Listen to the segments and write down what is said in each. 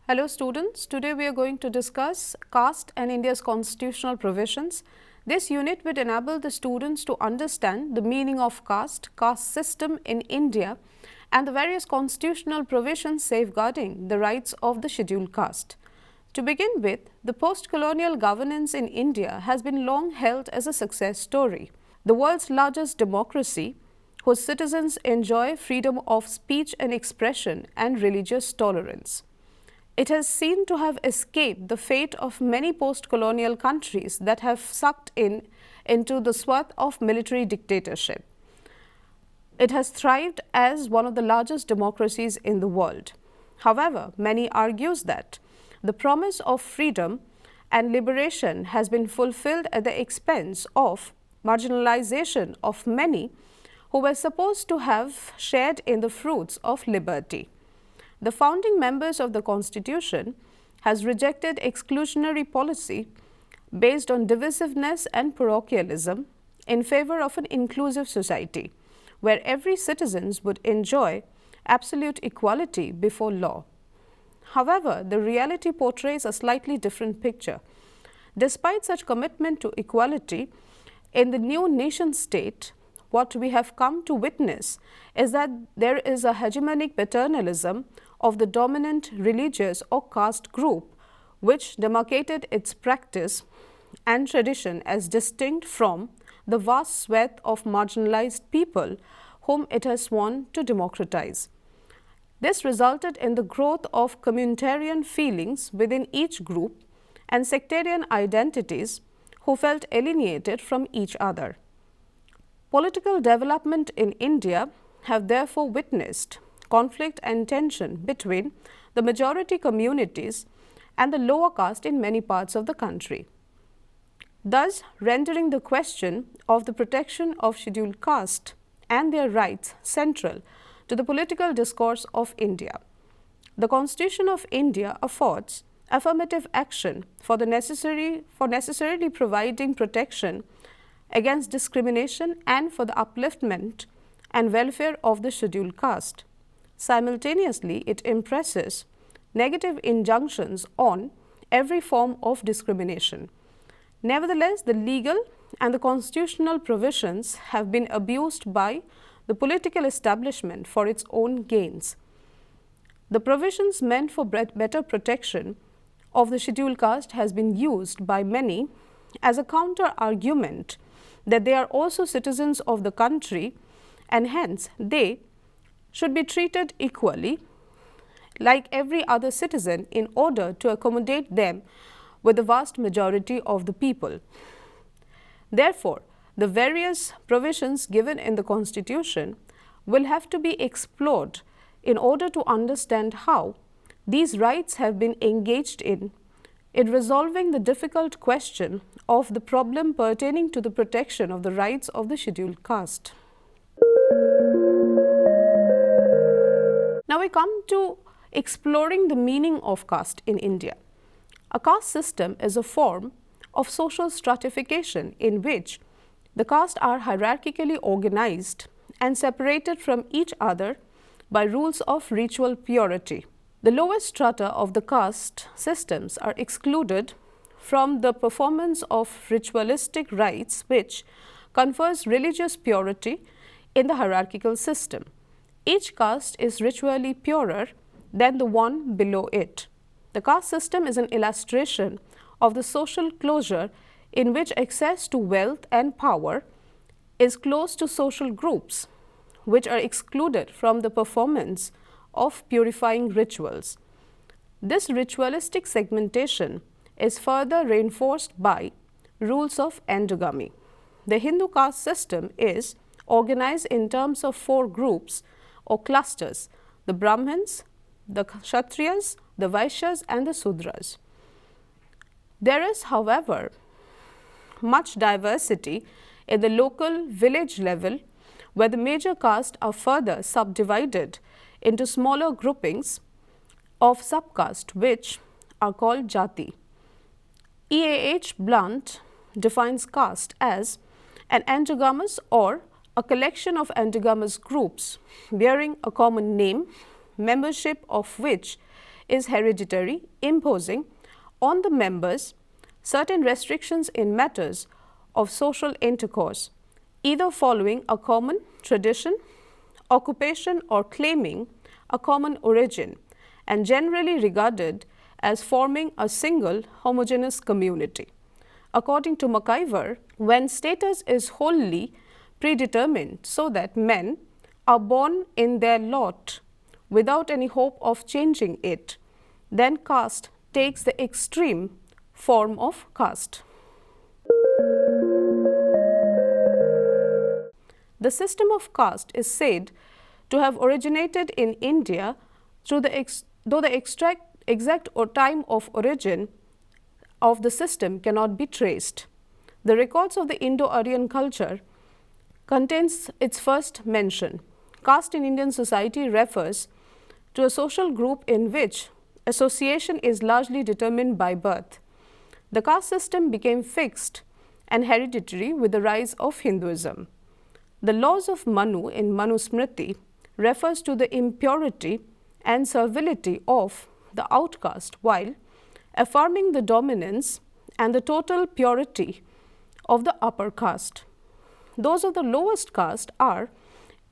Hello students, today we are going to discuss caste and India's constitutional provisions. This unit will enable the students to understand the meaning of caste system in India and the various constitutional provisions safeguarding the rights of the scheduled caste. To begin with, the post-colonial governance in India has been long held as a success story. The world's largest democracy, whose citizens enjoy freedom of speech and expression and religious tolerance. It has seemed to have escaped the fate of many post-colonial countries that have sucked into the swath of military dictatorship. It has thrived as one of the largest democracies in the world. However, many argues that the promise of freedom and liberation has been fulfilled at the expense of marginalization of many who were supposed to have shared in the fruits of liberty. The founding members of the Constitution has rejected exclusionary policy based on divisiveness and parochialism in favor of an inclusive society, where every citizen would enjoy absolute equality before law. However, the reality portrays a slightly different picture. Despite such commitment to equality, in the new nation state, what we have come to witness is that there is a hegemonic paternalism of the dominant religious or caste group, which demarcated its practice and tradition as distinct from the vast swath of marginalized people whom it has sworn to democratize. This resulted in the growth of communitarian feelings within each group and sectarian identities who felt alienated from each other. Political development in India have therefore witnessed conflict and tension between the majority communities and the lower caste in many parts of the country, thus rendering the question of the protection of scheduled caste and their rights central to the political discourse of India. The Constitution of India affords affirmative action for necessarily providing protection against discrimination and for the upliftment and welfare of the scheduled caste. Simultaneously, it impresses negative injunctions on every form of discrimination. Nevertheless, the legal and the constitutional provisions have been abused by the political establishment for its own gains. The provisions meant for better protection of the scheduled caste has been used by many as a counter-argument that they are also citizens of the country and hence they should be treated equally like every other citizen in order to accommodate them with the vast majority of the people. Therefore, the various provisions given in the Constitution will have to be explored in order to understand how these rights have been engaged in resolving the difficult question of the problem pertaining to the protection of the rights of the scheduled caste. Now we come to exploring the meaning of caste in India. A caste system is a form of social stratification in which the castes are hierarchically organized and separated from each other by rules of ritual purity. The lowest strata of the caste systems are excluded from the performance of ritualistic rites which confers religious purity in the hierarchical system. Each caste is ritually purer than the one below it. The caste system is an illustration of the social closure in which access to wealth and power is closed to social groups, which are excluded from the performance of purifying rituals. This ritualistic segmentation is further reinforced by rules of endogamy. The Hindu caste system is organized in terms of 4 groups or clusters: the Brahmins, the Kshatriyas, the Vaishyas and the Sudras. There is, however, much diversity at the local village level, where the major castes are further subdivided into smaller groupings of subcaste which are called jati. E.A.H. Blunt defines caste as an endogamous or a collection of endogamous groups bearing a common name, membership of which is hereditary, imposing on the members certain restrictions in matters of social intercourse, either following a common tradition, occupation, or claiming a common origin, and generally regarded as forming a single homogeneous community. According to McIver, when status is wholly predetermined so that men are born in their lot without any hope of changing it, then caste takes the extreme form of caste. The system of caste is said to have originated in India, though the exact time of origin of the system cannot be traced. The records of the Indo-Aryan culture contains its first mention. Caste in Indian society refers to a social group in which association is largely determined by birth. The caste system became fixed and hereditary with the rise of Hinduism. The laws of Manu in Manu Smriti refers to the impurity and servility of the outcast, while affirming the dominance and the total purity of the upper caste. Those of the lowest caste are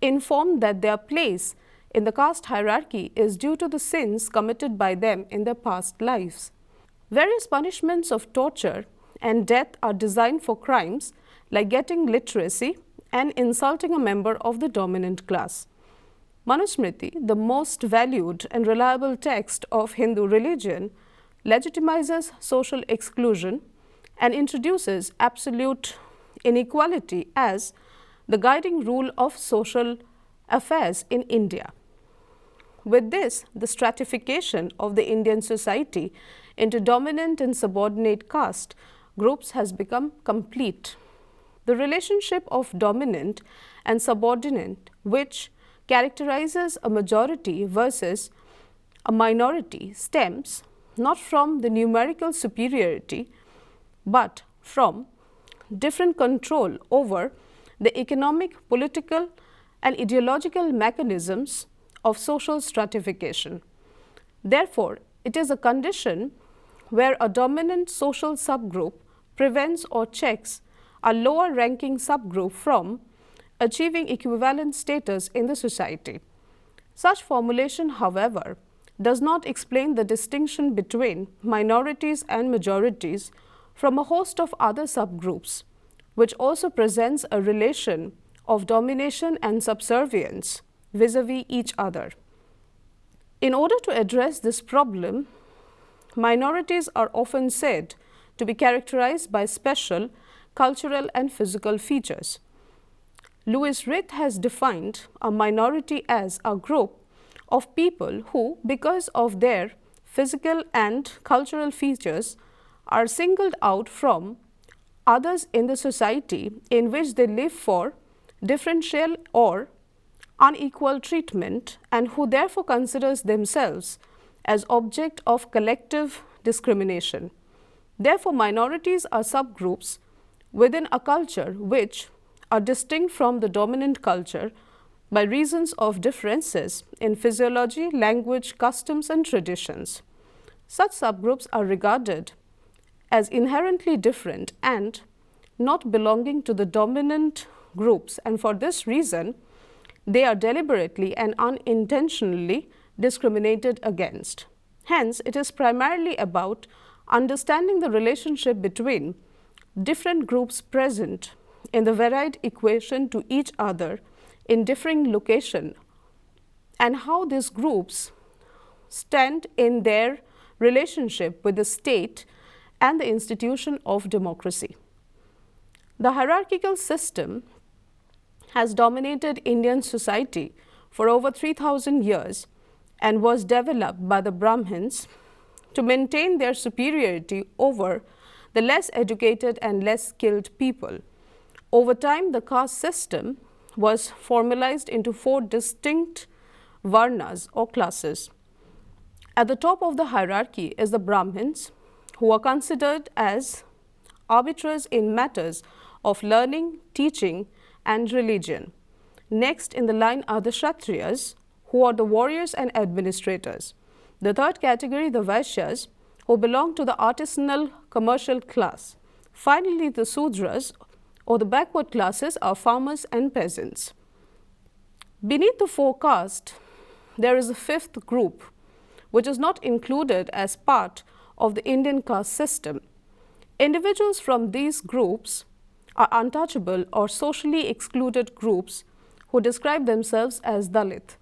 informed that their place in the caste hierarchy is due to the sins committed by them in their past lives. Various punishments of torture and death are designed for crimes like getting literacy and insulting a member of the dominant class. Manusmriti, the most valued and reliable text of Hindu religion, legitimizes social exclusion and introduces absolute inequality as the guiding rule of social affairs in India. With this, the stratification of the Indian society into dominant and subordinate caste groups has become complete. The relationship of dominant and subordinate, which characterizes a majority versus a minority, stems not from the numerical superiority, but from different control over the economic, political, and ideological mechanisms of social stratification. Therefore, it is a condition where a dominant social subgroup prevents or checks a lower ranking subgroup from achieving equivalent status in the society. Such formulation, however, does not explain the distinction between minorities and majorities from a host of other subgroups, which also presents a relation of domination and subservience vis-a-vis each other. In order to address this problem, minorities are often said to be characterized by special cultural and physical features. Louis Rith has defined a minority as a group of people who, because of their physical and cultural features, are singled out from others in the society in which they live for differential or unequal treatment, and who therefore considers themselves as object of collective discrimination. Therefore, minorities are subgroups within a culture which are distinct from the dominant culture by reasons of differences in physiology, language, customs, and traditions. Such subgroups are regarded as inherently different and not belonging to the dominant groups, and for this reason, they are deliberately and unintentionally discriminated against. Hence, it is primarily about understanding the relationship between different groups present in the varied equation to each other in differing location, and how these groups stand in their relationship with the state and the institution of democracy. The hierarchical system has dominated Indian society for over 3,000 years and was developed by the Brahmins to maintain their superiority over the less educated and less skilled people. Over time, the caste system was formalized into 4 distinct varnas or classes. At the top of the hierarchy is the Brahmins, who are considered as arbiters in matters of learning, teaching, and religion. Next in the line are the Kshatriyas, who are the warriors and administrators. The third category, the Vaishyas, who belong to the artisanal commercial class. Finally, the Sudras, or the backward classes, are farmers and peasants. Beneath the four castes, there is a fifth group, which is not included as part of the Indian caste system. Individuals from these groups are untouchable or socially excluded groups who describe themselves as Dalit.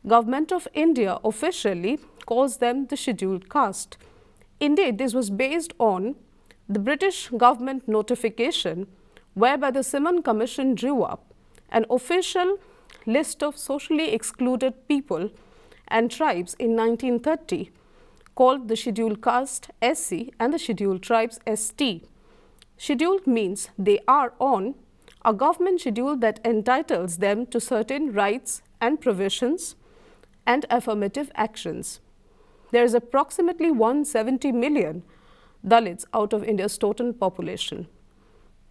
Government of India officially calls them the scheduled caste. Indeed, this was based on the British government notification whereby the Simon Commission drew up an official list of socially excluded people and tribes in 1930 called the scheduled caste SC and the scheduled tribes ST. Scheduled means they are on a government schedule that entitles them to certain rights and provisions and affirmative actions. There is approximately 170 million Dalits out of India's total population.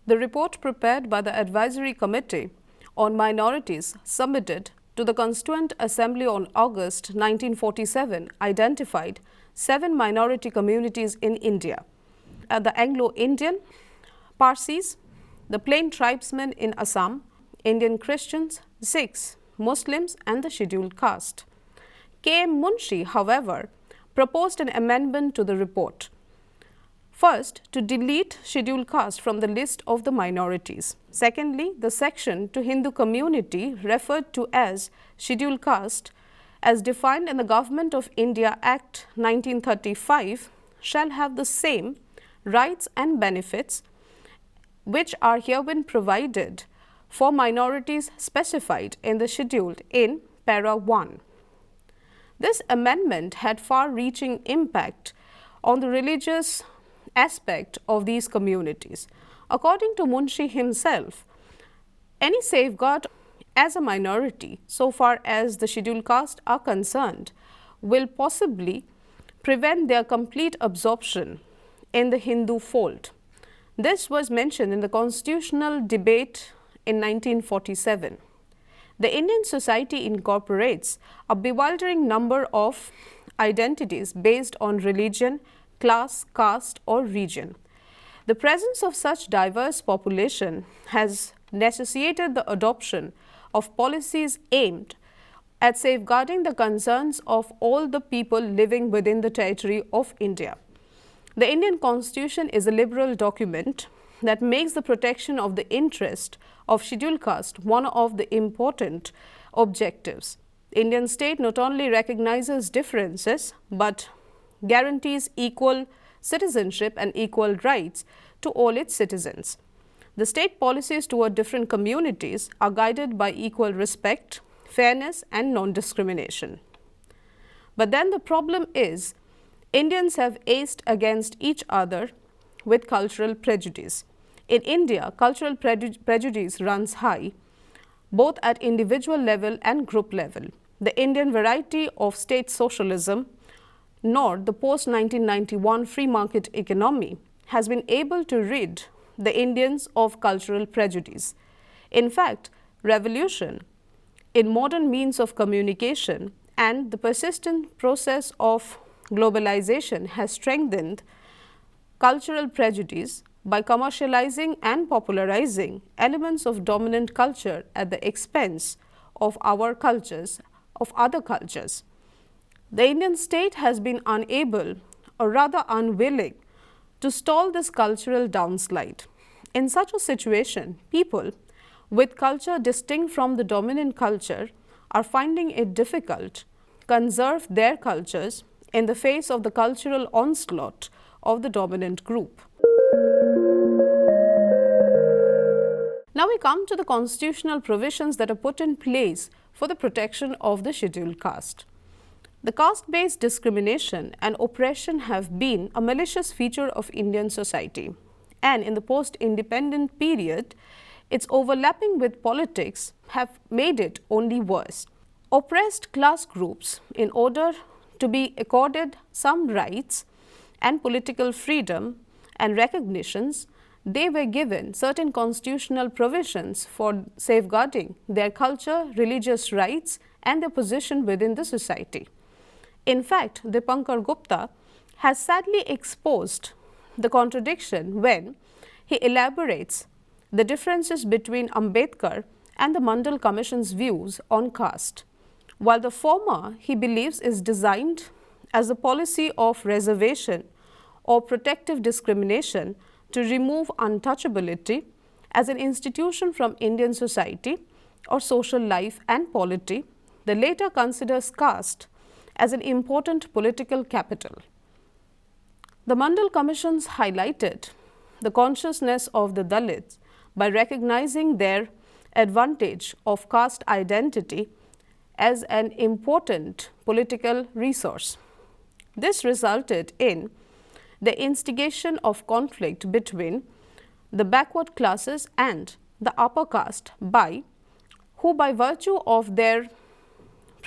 The report prepared by the Advisory Committee on Minorities submitted to the Constituent Assembly on August 1947 identified 7 minority communities in India: the Anglo-Indian, Parsis, the plain tribesmen in Assam, Indian Christians, Sikhs, Muslims, and the scheduled caste. K.M. Munshi, however, proposed an amendment to the report. First, to delete scheduled caste from the list of the minorities. Secondly, the section to Hindu community referred to as scheduled caste as defined in the Government of India Act 1935 shall have the same rights and benefits which are herewith provided for minorities specified in the scheduled in para 1. This amendment had far-reaching impact on the religious aspect of these communities. According to Munshi himself, any safeguard as a minority, so far as the scheduled caste are concerned, will possibly prevent their complete absorption in the Hindu fold. This was mentioned in the constitutional debate in 1947. The Indian society incorporates a bewildering number of identities based on religion, class, caste, or region. The presence of such diverse population has necessitated the adoption of policies aimed at safeguarding the concerns of all the people living within the territory of India. The Indian Constitution is a liberal document that makes the protection of the interest of scheduled caste one of the important objectives. The Indian state not only recognizes differences but guarantees equal citizenship and equal rights to all its citizens. The state policies toward different communities are guided by equal respect, fairness, and non-discrimination. But then the problem is, Indians have aced against each other with cultural prejudice. In India, cultural prejudice runs high, both at individual level and group level. The Indian variety of state socialism, nor the post-1991 free market economy, has been able to rid the Indians of cultural prejudice. In fact, revolution in modern means of communication and the persistent process of globalization has strengthened cultural prejudice by commercializing and popularizing elements of dominant culture at the expense of our cultures, of other cultures. The Indian state has been unable, or rather unwilling, to stall this cultural downslide. In such a situation, people with culture distinct from the dominant culture are finding it difficult to conserve their cultures in the face of the cultural onslaught of the dominant group. Now we come to the constitutional provisions that are put in place for the protection of the scheduled caste. The caste-based discrimination and oppression have been a malicious feature of Indian society, and in the post-independent period, its overlapping with politics have made it only worse. Oppressed class groups, in order to be accorded some rights and political freedom and recognitions, they were given certain constitutional provisions for safeguarding their culture, religious rights, and their position within the society. In fact, Dipankar Gupta has sadly exposed the contradiction when he elaborates the differences between Ambedkar and the Mandal Commission's views on caste. While the former, he believes, is designed as a policy of reservation or protective discrimination to remove untouchability as an institution from Indian society or social life and polity, the latter considers caste as an important political capital. The Mandal Commissions highlighted the consciousness of the Dalits by recognizing their advantage of caste identity as an important political resource. This resulted in the instigation of conflict between the backward classes and the upper caste who by virtue of their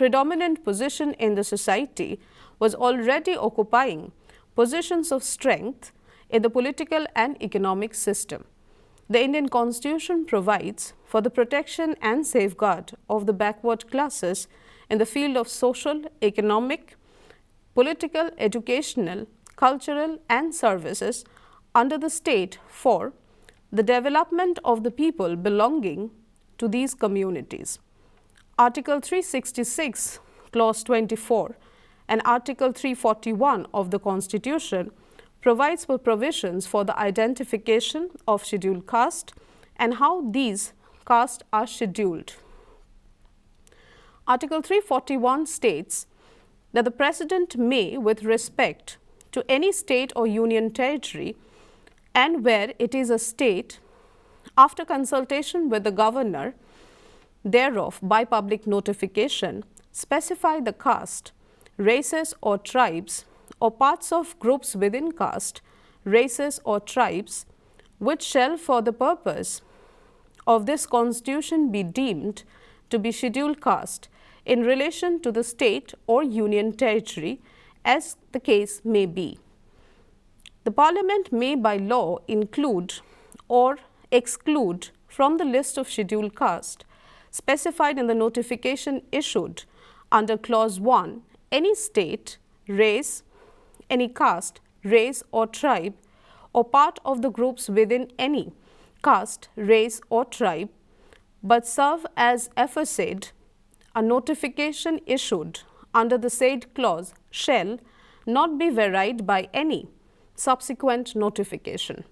predominant position in the society was already occupying positions of strength in the political and economic system. The Indian Constitution provides for the protection and safeguard of the backward classes in the field of social, economic, political, educational, cultural and services under the state for the development of the people belonging to these communities. Article 366, Clause 24 and Article 341 of the Constitution provides for provisions for the identification of scheduled caste and how these castes are scheduled. Article 341 states that the President may, with respect to any state or union territory, and where it is a state, after consultation with the governor thereof by public notification, specify the caste, races or tribes or parts of groups within caste, races or tribes which shall for the purpose of this Constitution be deemed to be scheduled caste in relation to the state or union territory as the case may be. The Parliament may by law include or exclude from the list of scheduled caste specified in the notification issued under Clause 1 any state, race, any caste, race or tribe or part of the groups within any caste, race or tribe, but serve as aforesaid, a notification issued under the said clause shall not be varied by any subsequent notification.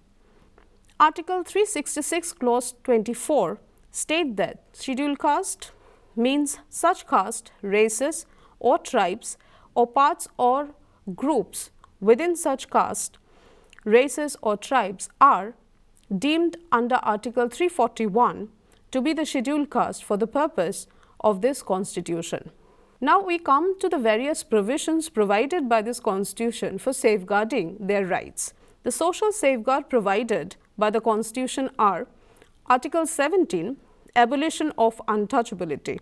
Article 366, Clause 24 state that scheduled caste means such caste, races or tribes or parts or groups within such caste, races or tribes are deemed under Article 341 to be the scheduled caste for the purpose of this Constitution. Now we come to the various provisions provided by this Constitution for safeguarding their rights. The social safeguard provided by the Constitution are Article 17, abolition of untouchability.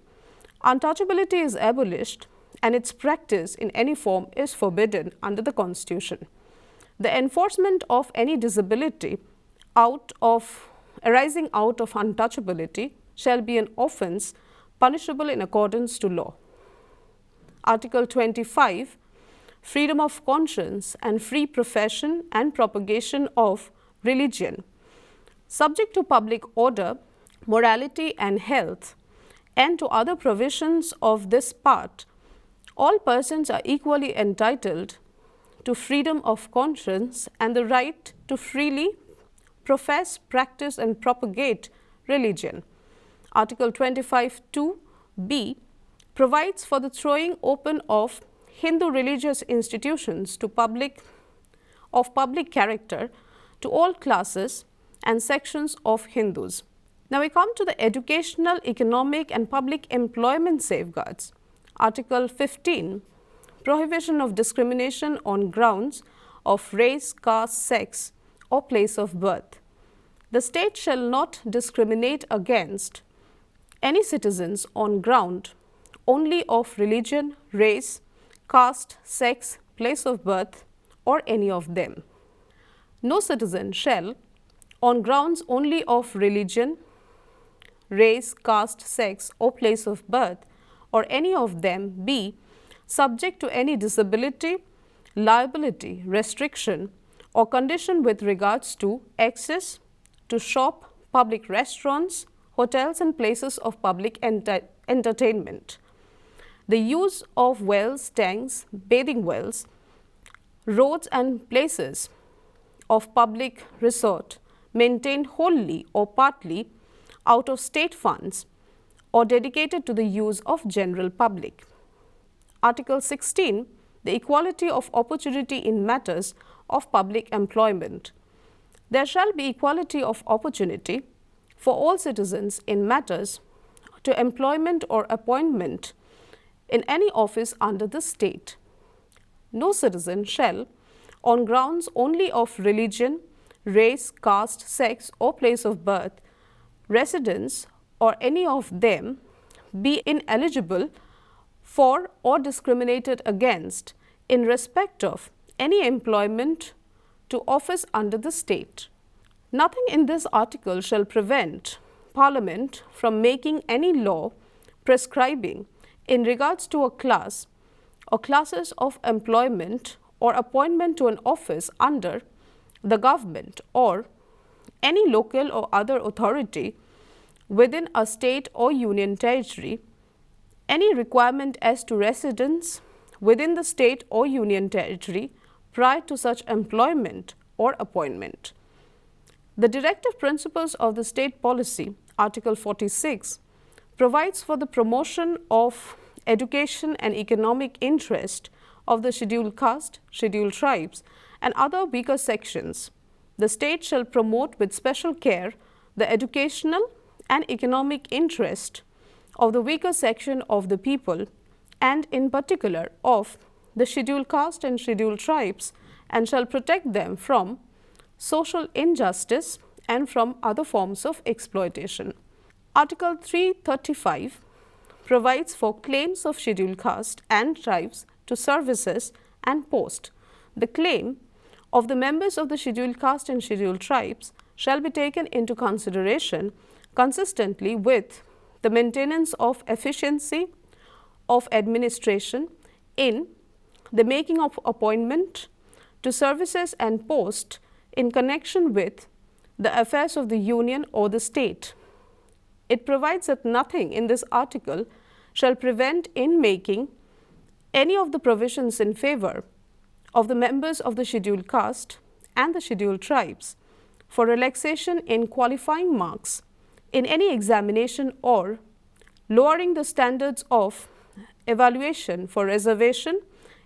Untouchability is abolished and its practice in any form is forbidden under the Constitution. The enforcement of any disability arising out of untouchability shall be an offence punishable in accordance to law. Article 25, freedom of conscience and free profession and propagation of religion. Subject to public order, morality and health, and to other provisions of this part, all persons are equally entitled to freedom of conscience and the right to freely profess, practice and propagate religion. Article 25(2)(b) provides for the throwing open of Hindu religious institutions to public character to all classes and sections of Hindus. Now we come to the educational, economic and public employment safeguards. Article 15, prohibition of discrimination on grounds of race, caste, sex or place of birth. The state shall not discriminate against any citizens on ground only of religion, race, caste, sex, place of birth or any of them. No citizen shall, on grounds only of religion, race, caste, sex or place of birth or any of them be subject to any disability, liability, restriction or condition with regards to access to shop, public restaurants, hotels and places of public entertainment. The use of wells, tanks, bathing wells, roads and places of public resort maintained wholly or partly out of state funds or dedicated to the use of general public. Article 16, the equality of opportunity in matters of public employment. There shall be equality of opportunity for all citizens in matters to employment or appointment in any office under the state. No citizen shall, on grounds only of religion, race, caste, sex or place of birth, residence or any of them, be ineligible for or discriminated against in respect of any employment to office under the state. Nothing in this article shall prevent Parliament from making any law prescribing in regards to a class or classes of employment or appointment to an office under the government or any local or other authority within a state or union territory, any requirement as to residence within the state or union territory prior to such employment or appointment. The directive principles of the state policy, Article 46, provides for the promotion of education and economic interest of the scheduled caste, scheduled tribes and other weaker sections. The state shall promote with special care the educational and economic interest of the weaker section of the people and in particular of the scheduled caste and scheduled tribes, and shall protect them from social injustice and from other forms of exploitation. Article 335 provides for claims of scheduled caste and tribes to services and post. The claim of the members of the scheduled caste and scheduled tribes shall be taken into consideration consistently with the maintenance of efficiency of administration in the making of appointment to services and post in connection with the affairs of the union or the state. It provides that nothing in this article shall prevent in making any of the provisions in favor of the members of the scheduled caste and the scheduled tribes for relaxation in qualifying marks in any examination or lowering the standards of evaluation for reservation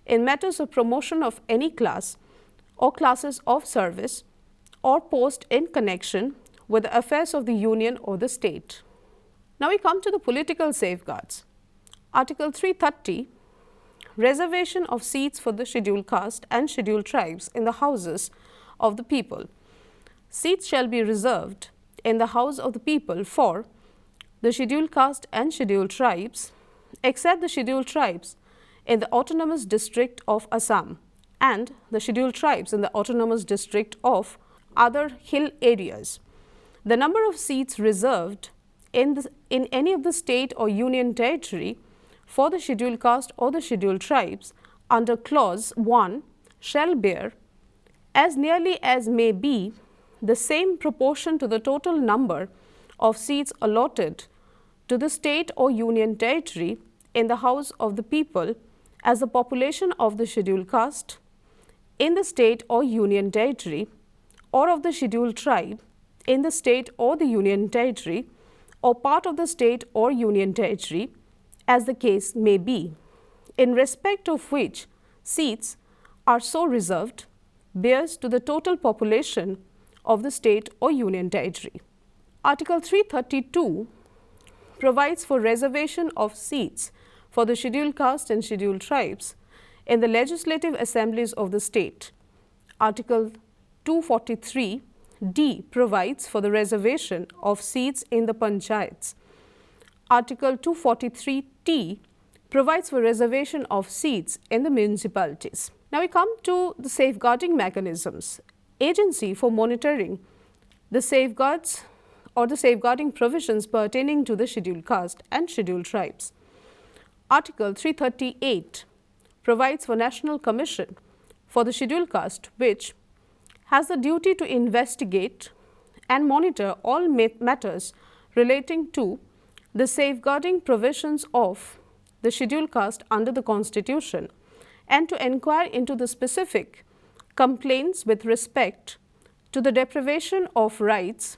in matters of promotion of any class or classes of service or post in connection with the affairs of the union or the state. Now we come to the political safeguards. Article 330, reservation of seats for the scheduled caste and scheduled tribes in the houses of the people. Seats shall be reserved in the house of the people for the scheduled caste and scheduled tribes, except the scheduled tribes in the autonomous district of Assam and the scheduled tribes in the autonomous district of other hill areas. The number of seats reserved in any of the state or union territory for the scheduled caste or the scheduled tribes under clause 1 shall bear as nearly as may be the same proportion to the total number of seats allotted to the state or union territory in the house of the people as the population of the scheduled caste in the state or union territory or of the scheduled tribe in the state or the union territory or part of the state or union territory as the case may be, in respect of which seats are so reserved bears to the total population of the state or union territory. Article 332 provides for reservation of seats for the scheduled caste and scheduled tribes in the legislative assemblies of the state. Article 243d provides for the reservation of seats in the panchayats. Article 243t provides for reservation of seats in the municipalities. Now we come to the safeguarding mechanisms. Agency for monitoring the safeguards or the safeguarding provisions pertaining to the scheduled caste and scheduled tribes. Article 338 provides for National Commission for the Scheduled Caste, which has the duty to investigate and monitor all matters relating to the safeguarding provisions of the Scheduled Caste under the Constitution, and to inquire into the specific complaints with respect to the deprivation of rights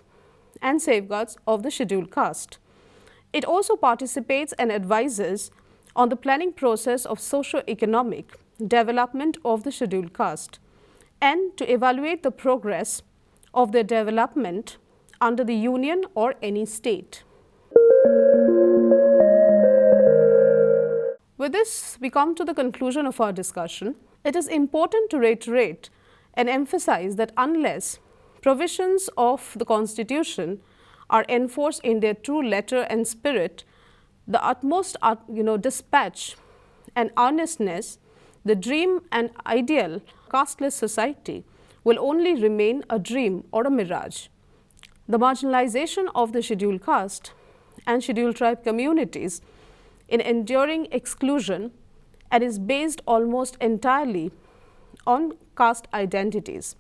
and safeguards of the Scheduled Caste. It also participates and advises on the planning process of socio-economic development of the Scheduled Caste, and to evaluate the progress of their development under the union or any state. With this, we come to the conclusion of our discussion. It is important to reiterate and emphasize that unless provisions of the Constitution are enforced in their true letter and spirit, the utmost dispatch and earnestness, the dream and ideal casteless society will only remain a dream or a mirage. The marginalization of the scheduled caste and scheduled tribe communities in enduring exclusion and is based almost entirely on caste identities.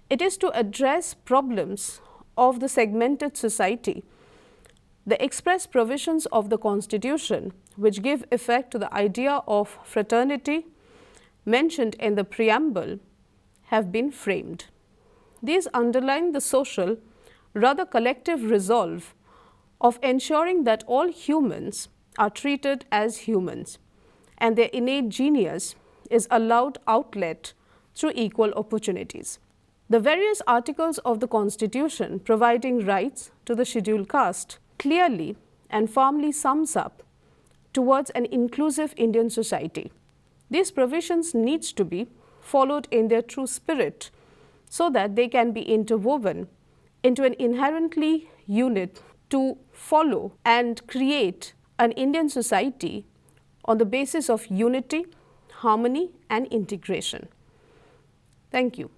It is to address problems of the segmented society. The express provisions of the Constitution, which give effect to the idea of fraternity mentioned in the preamble, have been framed. These underline the social, rather collective resolve of ensuring that all humans are treated as humans and their innate genius is allowed outlet through equal opportunities. The various articles of the Constitution providing rights to the scheduled caste clearly and firmly sums up towards an inclusive Indian society. These provisions needs to be followed in their true spirit so that they can be interwoven into an inherently unit to follow and create an Indian society on the basis of unity, harmony and integration. Thank you.